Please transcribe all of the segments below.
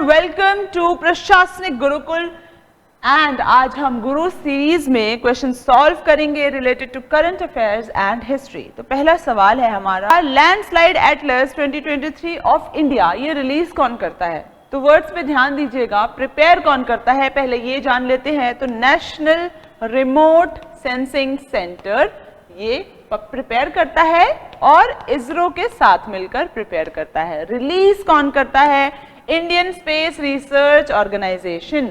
Welcome to प्रशासनिक Gurukul and आज हम गुरु सीरीज में क्वेश्चन सॉल्व करेंगे related to current affairs and history. तो पहला सवाल है हमारा, लैंडस्लाइड एटलस 2023 ऑफ इंडिया ये रिलीज कौन करता है? तो वर्ड्स पे ध्यान दीजिएगा, प्रिपेयर कौन करता है पहले ये जान लेते हैं। तो नेशनल रिमोट सेंसिंग सेंटर ये प्रिपेयर करता है और इसरो के साथ मिलकर प्रिपेयर करता है। रिलीज कौन करता है? Indian space research organisation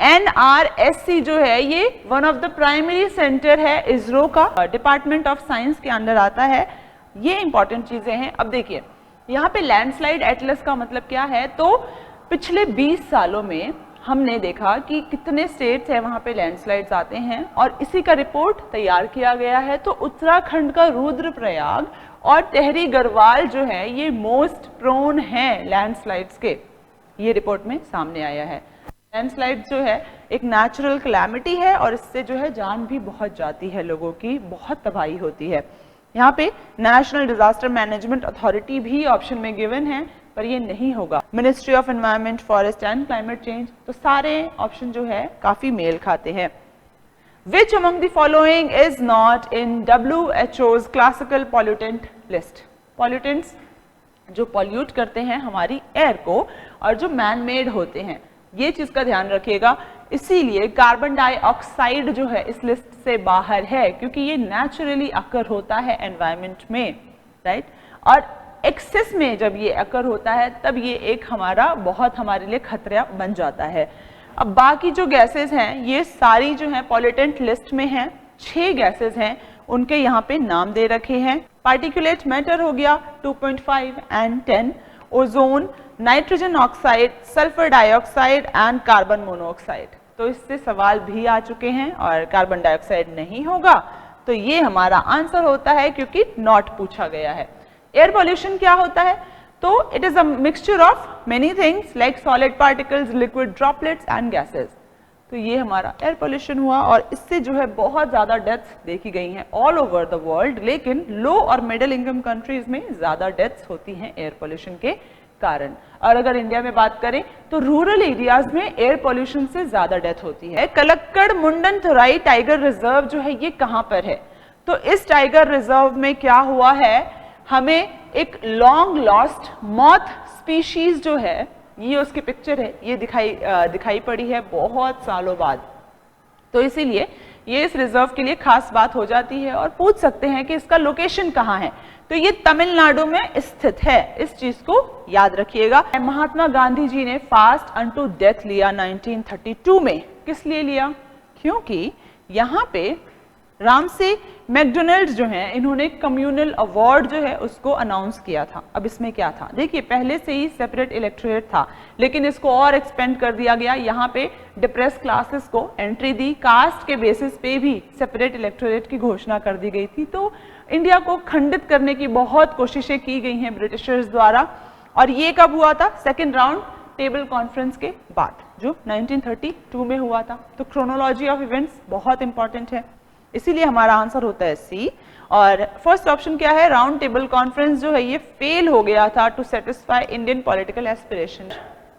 NRSC जो है ये one of the primary centre है इसरो का, डिपार्टमेंट ऑफ साइंस के अंडर आता है। ये इंपॉर्टेंट चीजें हैं। अब देखिए यहाँ पे लैंडस्लाइड एटलस का मतलब क्या है, तो पिछले 20 सालों में हमने देखा कि कितने स्टेट्स हैं वहां पे लैंडस्लाइड्स आते हैं और इसी का रिपोर्ट तैयार किया गया है। तो उत्तराखंड का रुद्रप्रयाग और टेहरी गढ़वाल जो है ये मोस्ट प्रोन है लैंडस्लाइड्स के, ये रिपोर्ट में सामने आया है। लैंडस्लाइड जो है एक नेचुरल कैलामिटी है और इससे जो है जान भी बहुत जाती है, लोगों की बहुत तबाही होती है। यहाँ पे नेशनल डिजास्टर मैनेजमेंट अथॉरिटी भी ऑप्शन में गिवन है पर ये नहीं होगा। Ministry of environment, forest and climate change, तो सारे ऑप्शन जो है काफी मेल खाते हैं। Which among the following is not in WHO's classical pollutant list? Pollutants जो पॉल्यूट करते हैं हमारी एयर को और जो मैन मेड होते हैं, ये चीज का ध्यान रखिएगा। इसीलिए कार्बन डाइऑक्साइड जो है इस लिस्ट से बाहर है क्योंकि ये नेचुरली अकर होता है एनवायरमेंट में, राइट? और एक्सेस में जब ये अकर होता है तब ये एक हमारा बहुत हमारे लिए खतरा बन जाता है। अब बाकी जो गैसेस हैं ये सारी जो है पॉल्यूटेंट लिस्ट में हैं। 6 गैसेस हैं, उनके यहाँ पे नाम दे रखे हैं। पार्टिकुलेट मैटर हो गया 2.5 and 10, ozone, nitrogen oxide, sulphur dioxide and carbon monoxide. तो इससे सवाल भी आ चुके हैं और कार्बन डाइऑक्साइड नहीं होगा, तो ये हमारा आंसर होता है क्योंकि नॉट पूछा गया है। एयर पॉल्यूशन क्या होता है? तो it is a mixture of many things like solid particles, liquid droplets and gases. तो ये हमारा एयर पॉल्यूशन हुआ और इससे जो है बहुत ज्यादा डेथ्स देखी गई हैं ऑल ओवर द वर्ल्ड, लेकिन लो और मिडिल इनकम कंट्रीज में ज्यादा डेथ्स होती हैं एयर पॉल्यूशन के कारण। और अगर इंडिया में बात करें तो रूरल एरियाज में एयर पॉल्यूशन से ज्यादा डेथ होती है। कलक्कड़ मुंडन थोराई टाइगर रिजर्व जो है ये कहाँ पर है? तो इस टाइगर रिजर्व में क्या हुआ है, हमें एक लॉन्ग लॉस्ट मॉथ स्पीशीज जो है, ये उसकी पिक्चर है, ये दिखाई पड़ी है बहुत सालों बाद। तो इसीलिए ये इस रिजर्व के लिए खास बात हो जाती है और पूछ सकते हैं कि इसका लोकेशन कहाँ है। तो ये तमिलनाडु में स्थित है, इस चीज को याद रखिएगा। महात्मा गांधी जी ने फास्ट अनटू डेथ लिया 1932 में। किस लिए लिया? क्योंकि यहाँ पे रामसे मैकडोनल्ड जो हैं इन्होंने कम्युनल अवार्ड जो है उसको अनाउंस किया था। अब इसमें क्या था, देखिए पहले से ही सेपरेट इलेक्टोरेट था लेकिन इसको और एक्सपेंड कर दिया गया। यहाँ पे डिप्रेस क्लासेस को एंट्री दी, कास्ट के बेसिस पे भी सेपरेट इलेक्टोरेट की घोषणा कर दी गई थी। तो इंडिया को खंडित करने की बहुत कोशिशें की गई हैं ब्रिटिशर्स द्वारा और ये कब हुआ था? सेकेंड राउंड टेबल कॉन्फ्रेंस के बाद जो 1932 में हुआ था। तो क्रोनोलॉजी ऑफ इवेंट्स बहुत इंपॉर्टेंट है, इसीलिए हमारा आंसर होता है सी। और फर्स्ट ऑप्शन क्या है? राउंड टेबल कॉन्फ्रेंस जो है ये फेल हो गया था to satisfy Indian political aspiration.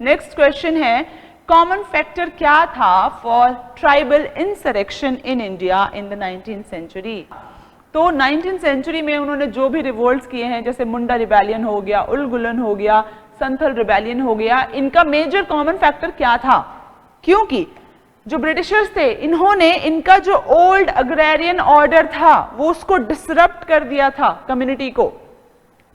Next question है, कॉमन फैक्टर क्या था for tribal insurrection in India in the 19th century? तो 19th सेंचुरी में उन्होंने जो भी रिवोल्ट्स किए हैं, जैसे मुंडा रिबेलियन हो गया, उलगुलन हो गया, संथल रिबेलियन हो गया, इनका मेजर कॉमन फैक्टर क्या था? क्योंकि जो ब्रिटिशर्स थे इन्होंने इनका जो ओल्ड अग्रेरियन ऑर्डर था वो उसको डिसरप्ट कर दिया था, कम्युनिटी को,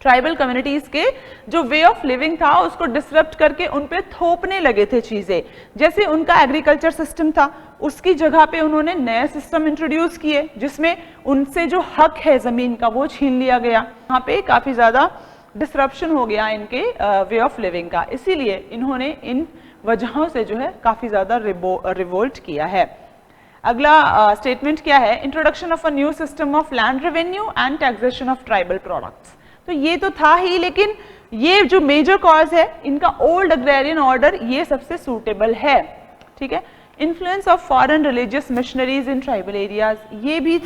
ट्राइबल कम्युनिटीज के जो वे ऑफ लिविंग था उसको डिसरप्ट करके उन पे थोपने लगे थे चीजें। जैसे उनका एग्रीकल्चर सिस्टम था उसकी जगह पे उन्होंने नए सिस्टम इंट्रोड्यूस किए जिसमें उनसे जो हक है जमीन का वो छीन लिया गया। यहाँ पे काफी ज्यादा डिसरप्शन हो गया इनके वे ऑफ लिविंग का, इसीलिए इन्होंने इन वजहों से जो है काफी ज्यादा रिवोल्ट किया है। अगला स्टेटमेंट क्या है? Introduction of a new system of land revenue and taxation of tribal products. तो ये तो था ही, लेकिन ये जो मेजर कॉज है इनका ओल्ड अग्रेरियन ऑर्डर ये सबसे सूटेबल है, ठीक है। Influence of foreign religious missionaries in tribal areas, ये भी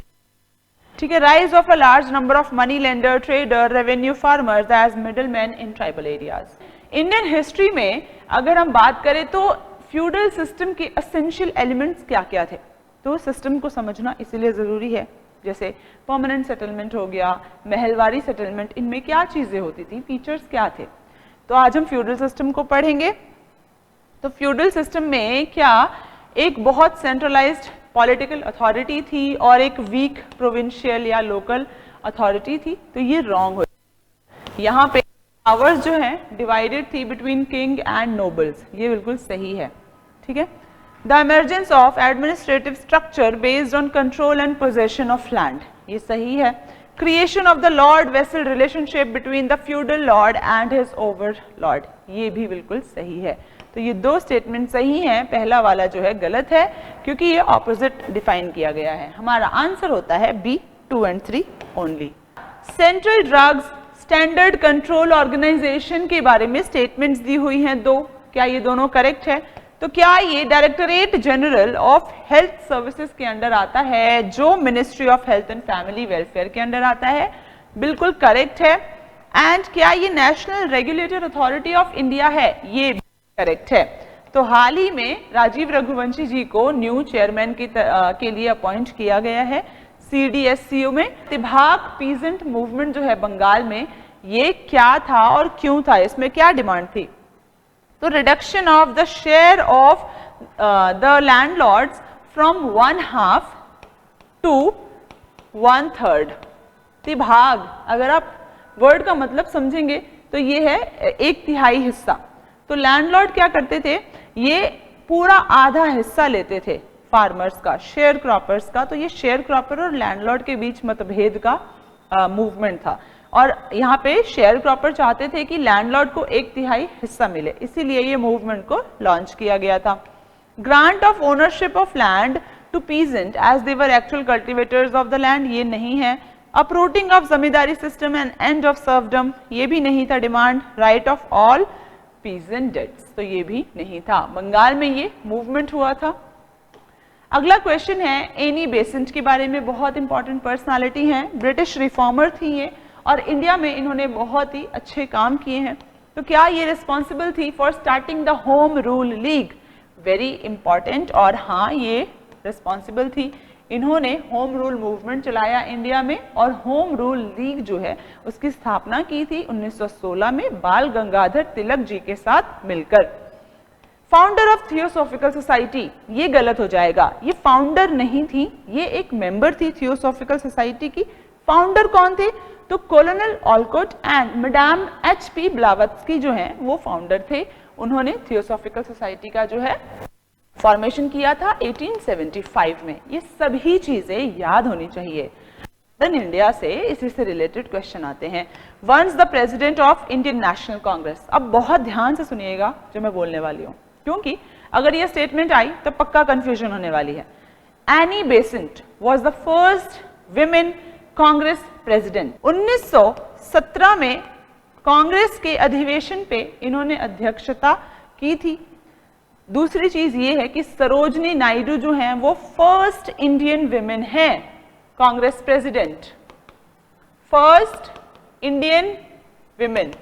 ठीक है। Rise of a large number of money lender, trader, revenue farmers as middle man in tribal areas, Indian history में अगर हम बात करें तो फ्यूडल सिस्टम के एसेंशियल एलिमेंट्स क्या क्या थे, तो सिस्टम को समझना इसीलिए ज़रूरी है। जैसे परमानेंट सेटलमेंट हो गया, महलवारी सेटलमेंट, इनमें क्या चीज़ें होती थी, फीचर्स क्या थे। तो आज हम फ्यूडल सिस्टम को पढ़ेंगे। तो फ्यूडल सिस्टम में क्या एक बहुत सेंट्रलाइज्ड पॉलिटिकल अथॉरिटी थी और एक वीक प्रोविंशियल या लोकल अथॉरिटी थी, तो ये रॉन्ग हो। यहाँ पे पावर्स जो हैं डिवाइडेड थी बिटवीन किंग एंड नोबल्स, ये बिल्कुल सही है, ठीक है। The emergence of administrative structure based on control and possession of land, ये सही है। Creation of the Lord vessel relationship between the feudal Lord and his over Lord, ये भी बिल्कुल सही है। तो ये दो स्टेटमेंट सही हैं, पहला वाला जो है गलत है क्योंकि ये ऑपोजिट डिफाइन किया गया है। हमारा आंसर होता है B 2 and 3 only. Central drugs standard control organisation के बारे में स्टेटमेंट्स दी हुई हैं दो, क्या ये दोनों करेक्ट है? तो क्या ये directorate general of health services के अंडर आता है जो ministry of health and family welfare के अंडर आता है? बिल्कुल करेक्ट है। एंड क्या ये national regulator authority of India है? ये करेक्ट है। तो हाल ही में राजीव रघुवंशी जी को न्यू चेयरमैन के लिए अपॉइंट किया गया है CDSCO में। तिभाग पीजेंट मूवमेंट जो है बंगाल में, ये क्या था और क्यों था, इसमें क्या डिमांड थी? तो reduction of the share of the landlords from 1/2 to 1/3। तिभाग, अगर आप वर्ड का मतलब समझेंगे तो ये है 1/3 हिस्सा। तो लैंडलॉर्ड क्या करते थे, ये पूरा आधा हिस्सा लेते थे फार्मर्स का, शेयर क्रॉपर्स का। तो ये शेयर क्रॉपर और लैंडलॉर्ड के बीच मतभेद का मूवमेंट था और यहाँ पे शेयर क्रॉपर चाहते थे कि लैंडलॉर्ड को 1/3 हिस्सा मिले, इसीलिए ये मूवमेंट को लॉन्च किया गया था। Grant of ownership of land to peasant as they were actual cultivators of the land, ये नहीं है। Uprooting of zamindari system and end of serfdom, ये भी नहीं था demand. Right of all peasant debts, तो ये भी नहीं था। बंगाल में ये मूवमेंट हुआ था। अगला क्वेश्चन है एनी बेसेंट के बारे में, बहुत इंपॉर्टेंट पर्सनालिटी हैं, ब्रिटिश रिफॉर्मर थी ये और इंडिया में इन्होंने बहुत ही अच्छे काम किए हैं। तो क्या ये रिस्पॉन्सिबल थी for starting the home rule league? Very important. और हाँ, ये रिस्पॉन्सिबल थी, इन्होंने होम रूल मूवमेंट चलाया इंडिया में और होम रूल लीग जो है उसकी स्थापना की थी 1916 में बाल गंगाधर तिलक जी के साथ मिलकर। फाउंडर ऑफ थियोसॉफिकल सोसाइटी, ये गलत हो जाएगा, ये फाउंडर नहीं थी, ये एक मेंबर थी थियोसॉफिकल सोसाइटी की। फाउंडर कौन थे? तो colonel Olcott and madam HP Blavatsky जो हैं वो फाउंडर थे। उन्होंने थियोसॉफिकल सोसाइटी का जो है फॉर्मेशन किया था 1875 में। ये सभी चीजें याद होनी चाहिए। इंडिया से इसी से रिलेटेड क्वेश्चन आते हैं। Once the president of Indian national congress, अब बहुत ध्यान से सुनिएगा जो मैं बोलने वाली हूँ, क्योंकि अगर ये स्टेटमेंट आई तो पक्का कंफ्यूजन होने वाली है। Annie Besant was the first women Congress president. 1917 में कांग्रेस के अधिवेशन पे इन्होंने अध्यक्षता की थी। दूसरी चीज ये है कि सरोजनी नायडू जो हैं वो फर्स्ट इंडियन विमेन हैं Congress president, first Indian women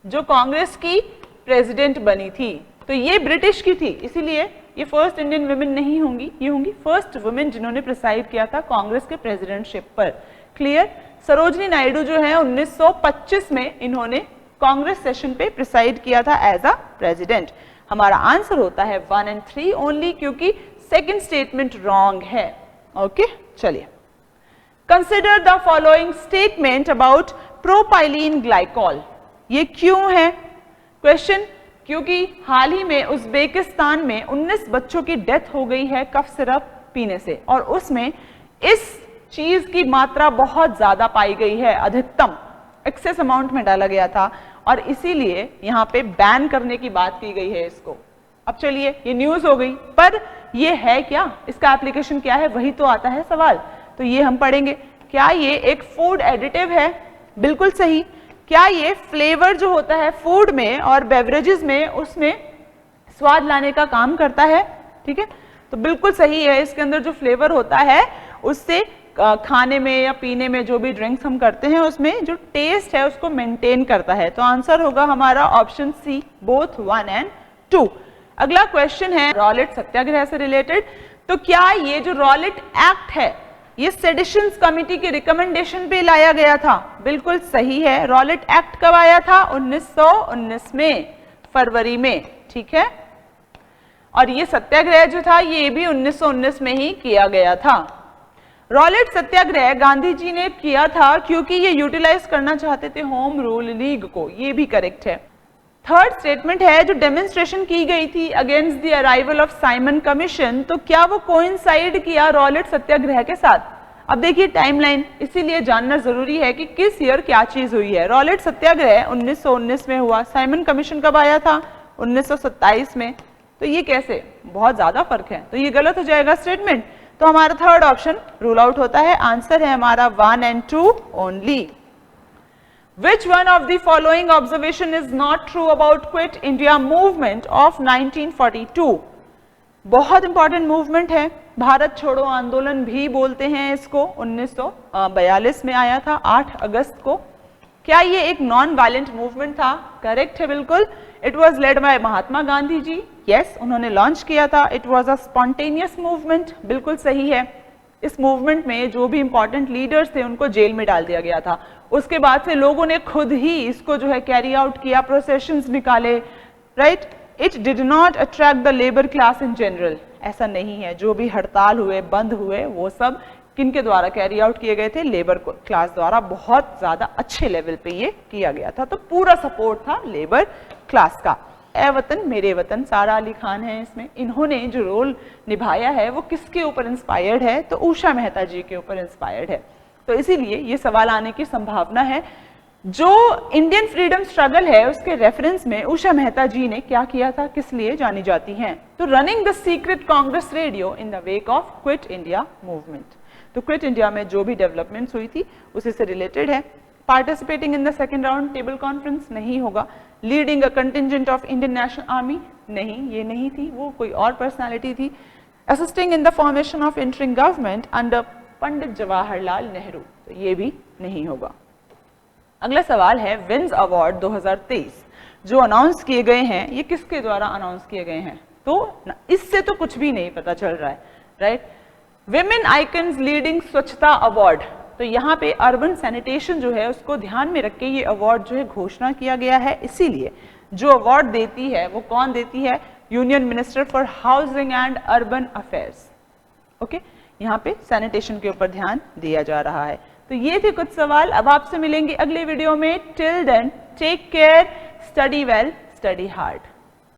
जो कांग्रेस की प्रेसिडेंट बनी थी। तो ये ब्रिटिश की थी, इसीलिए ये फर्स्ट इंडियन विमेन नहीं होंगी, ये होंगी फर्स्ट वुमेन जिन्होंने प्रिसाइड किया था कांग्रेस के प्रेसिडेंटशिप पर। क्लियर? सरोजनी नायडू जो है 1925 में इन्होंने कांग्रेस सेशन पे प्रिसाइड किया था एज अ प्रेसिडेंट। हमारा आंसर होता है 1 and 3 ओनली, क्योंकि सेकंड स्टेटमेंट रॉन्ग है। ओके, चलिए। Consider the following statement about propylene glycol, ये क्यों है क्वेश्चन? क्योंकि हाल ही में उज्बेकिस्तान में 19 बच्चों की डेथ हो गई है कफ सिरप पीने से, और उसमें इस चीज की मात्रा बहुत ज्यादा पाई गई है, अधिकतम एक्सेस अमाउंट में डाला गया था और इसीलिए यहाँ पे बैन करने की बात की गई है इसको। अब चलिए, ये न्यूज हो गई, पर ये है क्या, इसका एप्लीकेशन क्या है, वही तो आता है सवाल। तो ये हम पढ़ेंगे। क्या ये एक फूड एडिटिव है? बिल्कुल सही। क्या ये फ्लेवर जो होता है फूड में और बेवरेजेस में, उसमें स्वाद लाने का काम करता है? ठीक है, तो बिल्कुल सही है। इसके अंदर जो फ्लेवर होता है उससे खाने में या पीने में जो भी ड्रिंक्स हम करते हैं उसमें जो टेस्ट है उसको मेंटेन करता है। तो आंसर होगा हमारा ऑप्शन सी, बोथ 1 and 2। अगला क्वेश्चन है रॉलेट सत्याग्रह से रिलेटेड। तो क्या ये जो रॉलेट एक्ट है ये सेडिशंस कमिटी की रिकमेंडेशन पे लाया गया था? बिल्कुल सही है। रॉलेट एक्ट कब आया था? 1919 में, फरवरी में, ठीक है। और ये सत्याग्रह जो था ये भी 1919 में ही किया गया था। रॉलेट सत्याग्रह गांधी जी ने किया था क्योंकि ये यूटिलाइज करना चाहते थे होम रूल लीग को, ये भी करेक्ट है। थर्ड स्टेटमेंट है जो डेमोन्स्ट्रेशन की गई थी against the arrival of Simon commission, तो क्या वो कोइंसाइड किया रॉलेट सत्याग्रह के साथ? अब देखिए टाइमलाइन, इसीलिए जानना जरूरी है कि किस ईयर क्या चीज हुई है। रॉलेट सत्याग्रह 1919 में हुआ, साइमन कमीशन कब आया था? 1927 में। तो ये कैसे? बहुत ज्यादा फर्क है, तो ये गलत हो जाएगा स्टेटमेंट। तो हमारा थर्ड ऑप्शन रूल आउट होता है। आंसर है हमारा 1 and 2 only. Which one of the following observation is not true about Quit India movement of 1942? बहुत इंपॉर्टेंट मूवमेंट है, भारत छोड़ो आंदोलन भी बोलते हैं इसको। 1942 में आया था 8 अगस्त को। क्या ये एक नॉन वायलेंट मूवमेंट था? करेक्ट है बिल्कुल। It was led by Mahatma Gandhi ji, yes, उन्होंने लॉन्च किया था। It was a spontaneous movement, बिल्कुल सही है। इस मूवमेंट में जो भी इंपॉर्टेंट लीडर्स थे उनको जेल में डाल दिया गया था। उसके बाद से लोगों ने खुद ही इसको जो है कैरी आउट किया, प्रोसेशंस निकाले, right. It did not attract the labour class in general, ऐसा नहीं है। जो भी हड़ताल हुए, बंद हुए, वो सब किनके द्वारा कैरी आउट किए गए थे? लेबर क्लास द्वारा। बहुत ज्यादा अच्छे लेवल पे ये किया गया था, तो पूरा सपोर्ट था लेबर क्लास का। ए वतन मेरे वतन, सारा अली खान है इसमें। इन्होंने जो रोल निभाया है वो किसके ऊपर इंस्पायर्ड है? तो उषा मेहता जी के ऊपर इंस्पायर्ड है। तो इसीलिए ये सवाल आने की संभावना है। जो इंडियन फ्रीडम स्ट्रगल है उसके रेफरेंस में उषा मेहता जी ने क्या किया था, किस लिए जानी जाती हैं? तो running the secret Congress radio in the wake of quit India movement. तो क्विट इंडिया में जो भी डेवलपमेंट्स हुई थी उसी से रिलेटेड है। Participating in the second round table conference, नहीं होगा। Leading a contingent of Indian National Army, नहीं, ये नहीं थी, वो कोई और पर्सनालिटी थी। Assisting in the formation of interim government under Pandit Jawaharlal Nehru, तो ये भी नहीं होगा। अगला सवाल है विन्स अवार्ड 2023 जो अनाउंस किए गए हैं, ये किसके द्वारा अनाउंस किए गए हैं? तो इससे तो कुछ भी नहीं पता चल रहा है, राइट। विमेन आइकन्स लीडिंग स्वच्छता अवार्ड, तो यहाँ पे अर्बन सैनिटेशन जो है उसको ध्यान में रख के ये अवार्ड जो है घोषणा किया गया है। इसीलिए जो अवार्ड देती है वो कौन देती है? Union minister for housing and urban affairs. Okay, यहाँ पे सैनिटेशन के ऊपर ध्यान दिया जा रहा है। तो ये थे कुछ सवाल। अब आपसे मिलेंगे अगले वीडियो में। Till then take care, study well, study hard.